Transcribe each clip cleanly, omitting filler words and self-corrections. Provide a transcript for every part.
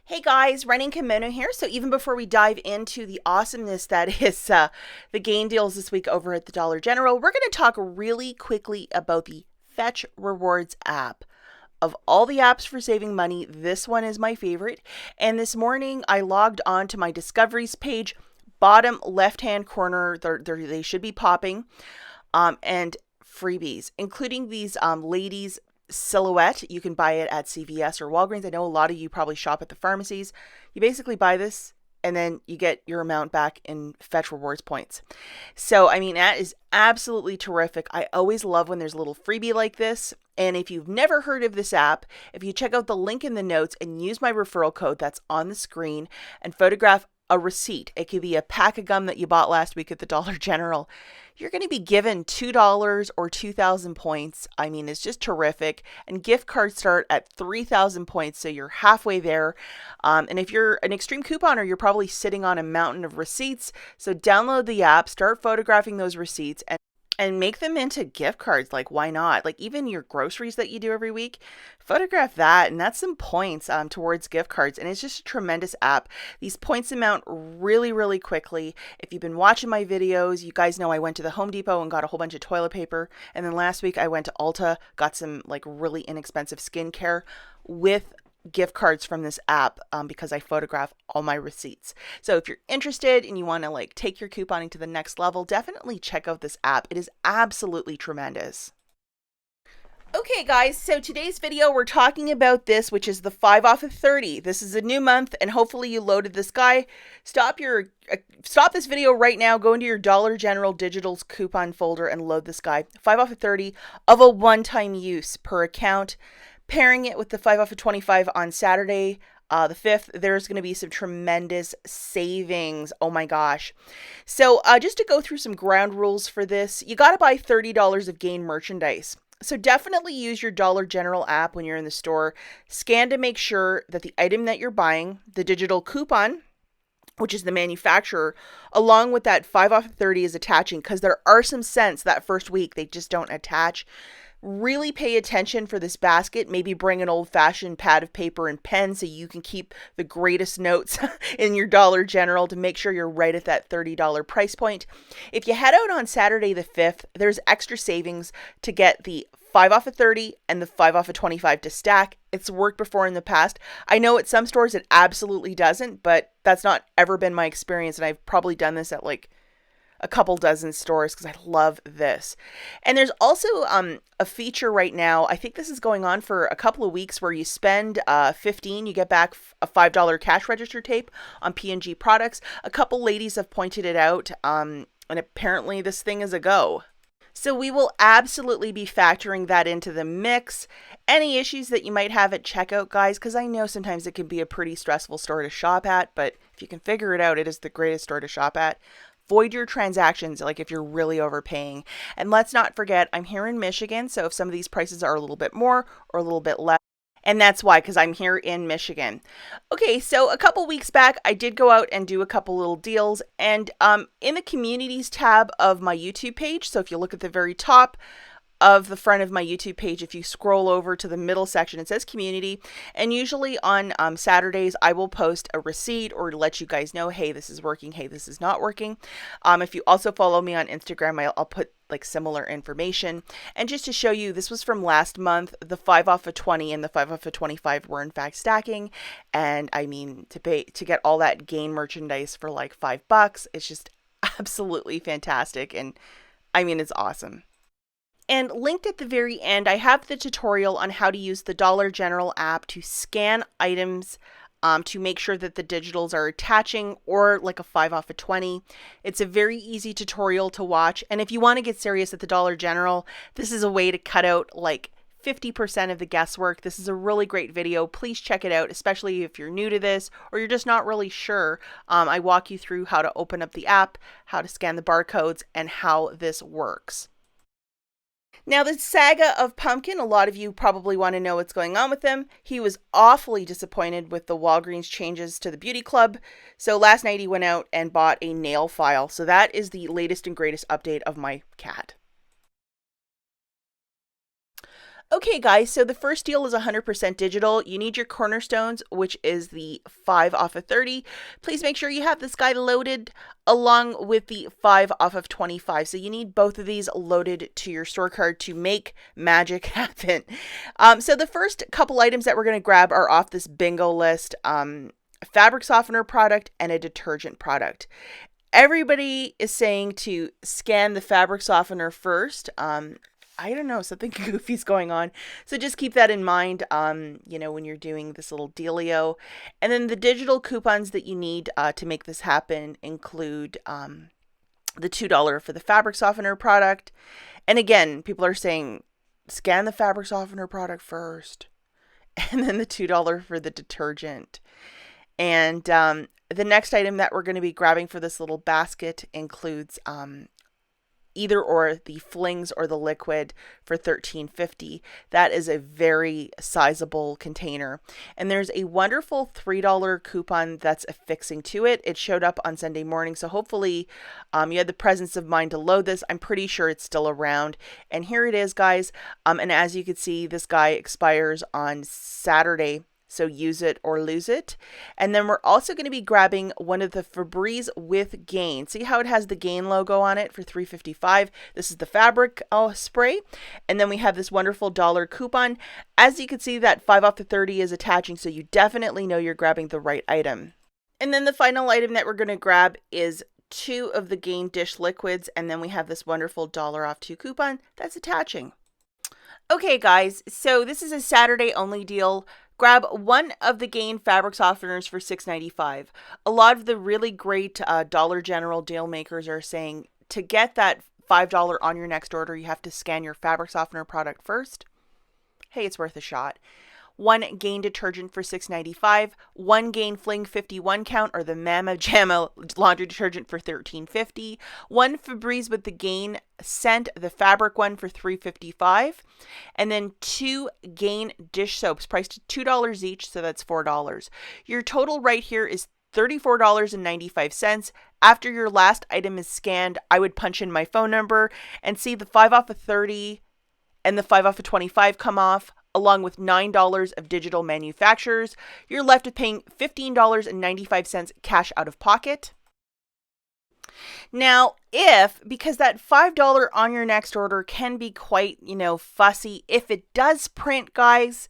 Hey guys, running Kimono here. So even before we dive into the awesomeness that is the gain deals this week over at the Dollar General, we're going to talk really quickly about the Fetch Rewards app. Of all the apps for saving money, this one is my favorite. And this morning I logged on to my discoveries page, bottom left-hand corner, they should be popping, and freebies, including these ladies silhouette. You can buy it at CVS or Walgreens. I know a lot of you probably shop at the pharmacies. You basically buy this and then you get your amount back in Fetch Rewards points. So, I mean, that is absolutely terrific. I always love when there's a little freebie like this. And if you've never heard of this app, if you check out the link in the notes and use my referral code that's on the screen and photograph a receipt, it could be a pack of gum that you bought last week at the Dollar General, you're going to be given $2 or 2,000 points. I mean, it's just terrific. And gift cards start at 3,000 points, so you're halfway there. And if you're an extreme couponer, you're probably sitting on a mountain of receipts. So download the app, start photographing those receipts, and make them into gift cards. Like, why not? Like, even your groceries that you do every week, photograph that, and that's some points towards gift cards. And it's just a tremendous app. These points amount really, really quickly. If you've been watching my videos, you guys know I went to the Home Depot and got a whole bunch of toilet paper. And then last week I went to Ulta, got some like really inexpensive skincare with gift cards from this app because I photograph all my receipts. So if you're interested and you want to like take your couponing to the next level, definitely check out this app. It is absolutely tremendous. Okay guys, so today's video we're talking about this, which is the 5 off of 30. This is a new month and hopefully you loaded this guy. Stop this video right now, go into your Dollar General Digitals coupon folder and load this guy. 5 off of 30 of a one-time use per account. Pairing it with the 5 off of 25 on Saturday, the 5th, there's going to be some tremendous savings. Oh my gosh. So just to go through some ground rules for this, you got to buy $30 of gain merchandise. So definitely use your Dollar General app when you're in the store. Scan to make sure that the item that you're buying, the digital coupon, which is the manufacturer, along with that 5 off of 30 is attaching, because there are some cents that first week they just don't attach. Really pay attention for this basket. Maybe bring an old-fashioned pad of paper and pen so you can keep the greatest notes in your Dollar General to make sure you're right at that $30 price point. If you head out on Saturday the 5th, there's extra savings to get the 5 off of 30 and the 5 off of 25 to stack. It's worked before in the past. I know at some stores it absolutely doesn't, but that's not ever been my experience, and I've probably done this at like a couple dozen stores because I love this. And there's also a feature right now, I think this is going on for a couple of weeks, where you spend $15, you get back a $5 cash register tape on P&G products. A couple ladies have pointed it out, and apparently this thing is a go. So we will absolutely be factoring that into the mix. Any issues that you might have at checkout, guys, because I know sometimes it can be a pretty stressful store to shop at, but if you can figure it out, it is the greatest store to shop at. Void your transactions, like if you're really overpaying. And let's not forget, I'm here in Michigan, so if some of these prices are a little bit more or a little bit less, and that's why, because I'm here in Michigan. Okay, so a couple weeks back, I did go out and do a couple little deals, and in the communities tab of my YouTube page, so if you look at the very top of the front of my YouTube page, if you scroll over to the middle section, it says community. And usually on Saturdays, I will post a receipt or let you guys know, hey, this is working, hey, this is not working. If you also follow me on Instagram, I'll put like similar information. And just to show you, this was from last month, the 5 off of 20 and the 5 off of 25 were in fact stacking. And I mean, to get all that gain merchandise for like $5, it's just absolutely fantastic. And I mean, it's awesome. And linked at the very end, I have the tutorial on how to use the Dollar General app to scan items to make sure that the digitals are attaching, or like a 5 off of 20. It's a very easy tutorial to watch. And if you want to get serious at the Dollar General, this is a way to cut out like 50% of the guesswork. This is a really great video. Please check it out, especially if you're new to this or you're just not really sure. I walk you through how to open up the app, how to scan the barcodes, and how this works. Now, the saga of Pumpkin, a lot of you probably want to know what's going on with him. He was awfully disappointed with the Walgreens changes to the beauty club. So last night he went out and bought a nail file. So that is the latest and greatest update of my cat. Okay, guys, so the first deal is 100% digital. You need your cornerstones, which is the 5 off of 30. Please make sure you have this guy loaded along with the 5 off of 25. So you need both of these loaded to your store card to make magic happen. So the first couple items that we're going to grab are off this bingo list. Fabric softener product and a detergent product. Everybody is saying to scan the fabric softener first. I don't know, something goofy's going on. So just keep that in mind, when you're doing this little dealio. And then the digital coupons that you need to make this happen include the $2 for the fabric softener product. And again, people are saying scan the fabric softener product first. And then the $2 for the detergent. And the next item that we're going to be grabbing for this little basket includes either or the flings or the liquid for $13.50. That is a very sizable container. And there's a wonderful $3 coupon that's affixing to it. It showed up on Sunday morning, so hopefully you had the presence of mind to load this. I'm pretty sure it's still around. And here it is, guys. And as you can see, this guy expires on Saturday. So use it or lose it. And then we're also going to be grabbing one of the Febreze with Gain. See how it has the Gain logo on it for $3.55. This is the fabric spray. And then we have this wonderful dollar coupon. As you can see, that 5 off the 30 is attaching, so you definitely know you're grabbing the right item. And then the final item that we're going to grab is 2 of the Gain dish liquids. And then we have this wonderful $1 off 2 coupon that's attaching. Okay, guys, so this is a Saturday only deal. Grab one of the Gain fabric softeners for $6.95. A lot of the really great Dollar General deal makers are saying to get that $5 on your next order, you have to scan your fabric softener product first. Hey, it's worth a shot. 1 Gain detergent for $6.95, 1 Gain Fling 51 count or the Mama Jamma laundry detergent for $13.50, 1 Febreze with the Gain scent, the fabric one for $3.55, and then 2 Gain dish soaps priced at $2 each, so that's $4. Your total right here is $34.95. After your last item is scanned, I would punch in my phone number and see the 5 off of 30 and the 5 off of 25 come off, along with $9 of digital manufacturers. You're left with paying $15.95 cash out of pocket. Now, because that $5 on your next order can be quite, fussy, if it does print, guys,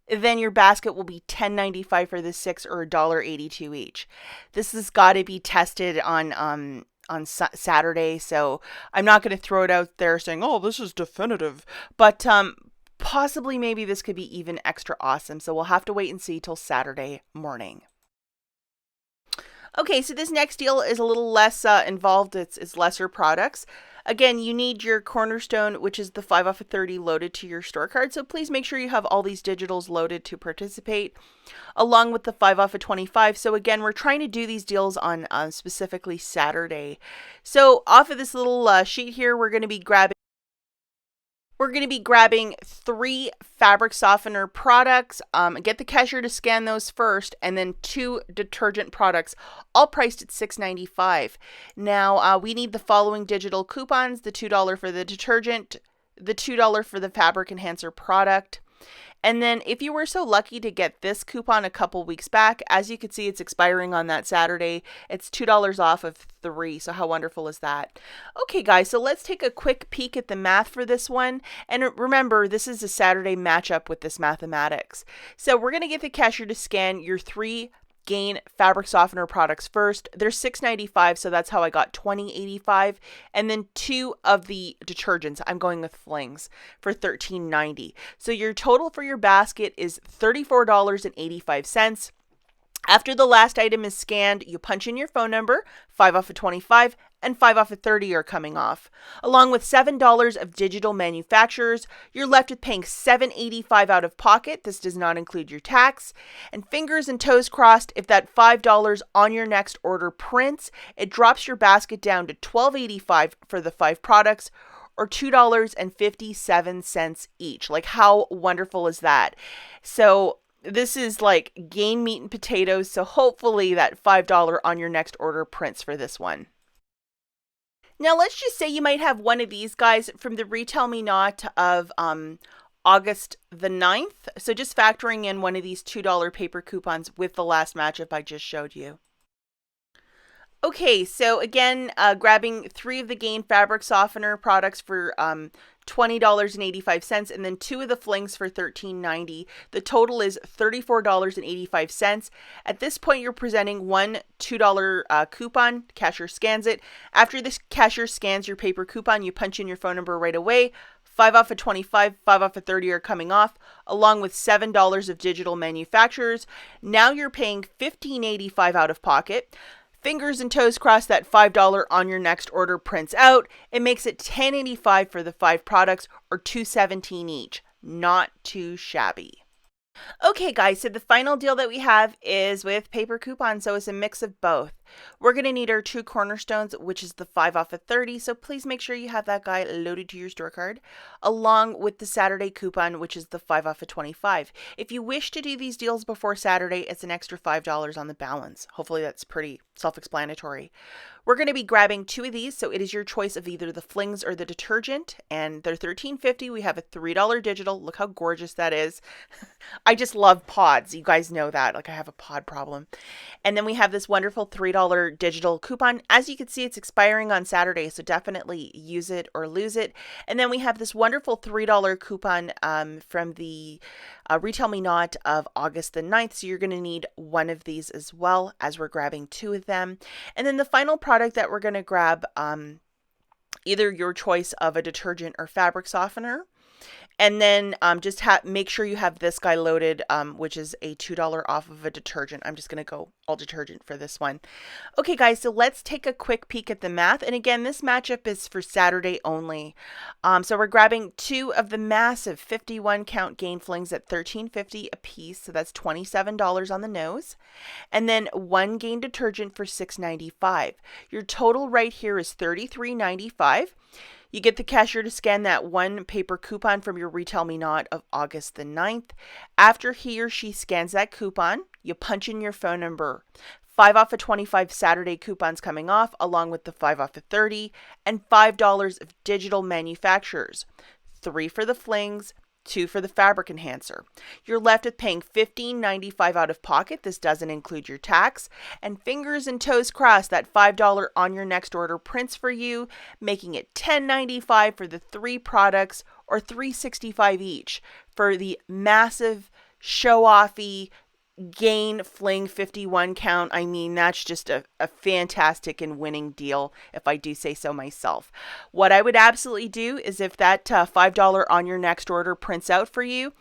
then your basket will be $10.95 for the 6 or $1.82 each. This has got to be tested on Saturday, so I'm not going to throw it out there saying, oh, this is definitive, but possibly maybe this could be even extra awesome, so we'll have to wait and see till Saturday morning. Okay, so this next deal is a little less involved. It's lesser products. Again, you need your cornerstone, which is the 5 off of 30 loaded to your store card. So please make sure you have all these digitals loaded to participate, along with the 5 off of 25. So again, we're trying to do these deals on specifically Saturday. So off of this little sheet here, we're going to be grabbing 3 fabric softener products. Get the cashier to scan those first, and then 2 detergent products, all priced at $6.95. Now, we need the following digital coupons: the $2 for the detergent, the $2 for the fabric enhancer product. And then if you were so lucky to get this coupon a couple weeks back, as you can see, it's expiring on that Saturday. It's $2 off of 3. So how wonderful is that? Okay, guys, so let's take a quick peek at the math for this one. And remember, this is a Saturday matchup with this mathematics. So we're going to get the cashier to scan your 3 Gain fabric softener products first. They're $6.95, so that's how I got $20.85. And then 2 of the detergents, I'm going with Flings, for $13.90. So your total for your basket is $34.85. After the last item is scanned, you punch in your phone number, 5 off of 25, and 5 off of 30 are coming off. Along with $7 of digital manufacturers, you're left with paying $7.85 out of pocket. This does not include your tax. And fingers and toes crossed, if that $5 on your next order prints, it drops your basket down to $12.85 for the 5 products, or $2.57 each. Like, how wonderful is that? So this is like Gain meat and potatoes, so hopefully that $5 on your next order prints for this one. Now, let's just say you might have one of these guys from the Retail Me Not of August the 9th. So just factoring in one of these $2 paper coupons with the last matchup I just showed you. Okay, so again, grabbing 3 of the Gain fabric softener products for $20.85, and then 2 of the flings for $13.90. The total is $34.85. At this point, you're presenting one $2 coupon. Cashier scans it. After this cashier scans your paper coupon, you punch in your phone number right away. 5 off of 25, 5 off of 30 are coming off, along with $7 of digital manufacturers. Now you're paying $15.85 out of pocket. Fingers and toes crossed that $5 on your next order prints out. It makes it $10.85 for the 5 products, or $2.17 each. Not too shabby. Okay guys, so the final deal that we have is with paper coupons, so it's a mix of both. We're going to need our 2 cornerstones, which is the 5 off of 30, so please make sure you have that guy loaded to your store card, along with the Saturday coupon, which is the 5 off of 25. If you wish to do these deals before Saturday, it's an extra $5 on the balance. Hopefully that's pretty self-explanatory. We're going to be grabbing 2 of these, so it is your choice of either the flings or the detergent, and they're $13.50. We have a $3 digital. Look how gorgeous that is. I just love pods. You guys know that. Like, I have a pod problem. And then we have this wonderful $3 digital coupon. As you can see, it's expiring on Saturday, so definitely use it or lose it. And then we have this wonderful $3 coupon from the Retail Me Not of August the 9th. So you're going to need one of these as well, as we're grabbing 2 of them. And then the final product that we're going to grab, either your choice of a detergent or fabric softener. And then just make sure you have this guy loaded, which is a $2 off of a detergent. I'm just going to go all detergent for this one. Okay, guys, so let's take a quick peek at the math. And again, this matchup is for Saturday only. So we're grabbing 2 of the massive 51 count Gain flings at $13.50 a piece. So that's $27 on the nose. And then 1 Gain detergent for $6.95. Your total right here is $33.95. You get the cashier to scan that 1 paper coupon from your Retail Me Not of August the 9th. After he or she scans that coupon, you punch in your phone number. 5 off of 25 Saturday coupons coming off, along with the 5 off of 30, and $5 of digital manufacturers. 3 for the flings, 2 for the fabric enhancer. You're left with paying $15.95 out of pocket. This doesn't include your tax. And fingers and toes crossed that $5 on your next order prints for you, making it $10.95 for the 3 products, or $3.65 each for the massive show-offy Gain fling 51 count. I mean, that's just a fantastic and winning deal, if I do say so myself. What I would absolutely do is, if that $5 on your next order prints out for you,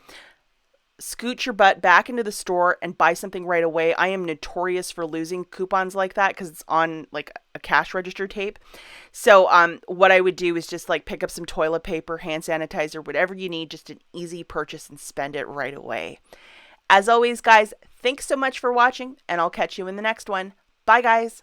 scoot your butt back into the store and buy something right away. I am notorious for losing coupons like that because it's on like a cash register tape. So what I would do is just like pick up some toilet paper, hand sanitizer, whatever you need, just an easy purchase, and spend it right away. As always, guys, thanks so much for watching, and I'll catch you in the next one. Bye, guys.